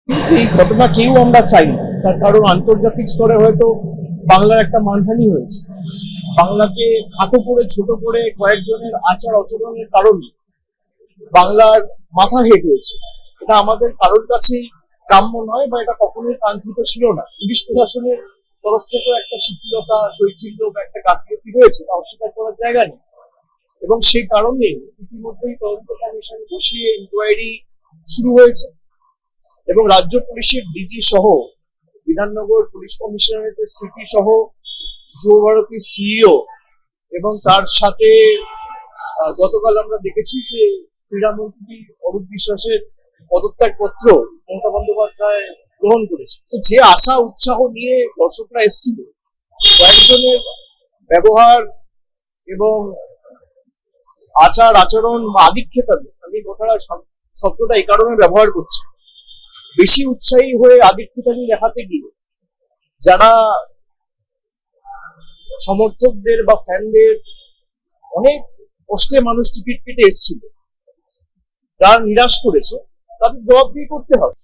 এই ঘটনা কেউ আমরা চাই না, তার কারণ আন্তর্জাতিক স্তরে হয়তো বাংলার একটা মানহানি হয়েছে। বাংলাকে খাটো করে ছোট করে কয়েকজনের আচার আচরণের কারণে বাংলার মাথা হেট হয়েছে। এটা আমাদের কারোর কাছেই কাম্য নয়, বা এটা কখনোই কাঙ্ক্ষিত ছিল না। পুলিশ প্রশাসনের তরফ থেকে একটা শিথিলতা, শৈথিল্য বা একটা গাফিলতি রয়েছে, তা অস্বীকার করার জায়গা নেই। এবং সেই কারণে ইতিমধ্যেই তদন্ত কমিশন বসিয়ে ইনকোয়ারি শুরু হয়েছে, এবং রাজ্য পুলিশের ডিজি সহ, বিধাননগর পুলিশ কমিশনারেটের সিপি সহ, যুব ভারতীর সিইও, এবং তার সাথে গতকাল আমরা দেখেছি যে ক্রীড়ামন্ত্রী অরূপ বিশ্বাসের পদত্যাগ পত্র মমতা বন্দ্যোপাধ্যায় গ্রহণ করেছে। তো যে আশা উৎসাহ নিয়ে দর্শকরা এসেছিল, কয়েকজনের ব্যবহার এবং আচার আচরণ বা আদিক্ষেতাদের, আমি কথাটা শব্দটা এই কারণে ব্যবহার করছি, বেশি উৎসাহী হয়ে আদিক্ষেতানি দেখাতে গিয়ে যারা সমর্থকদের বা ফ্যানদের অনেক কষ্টে মানুষ টিকিট কেটে এসেছিল, যারা নিরাশ করেছে, তাদের জবাবদিহি করতে হবে।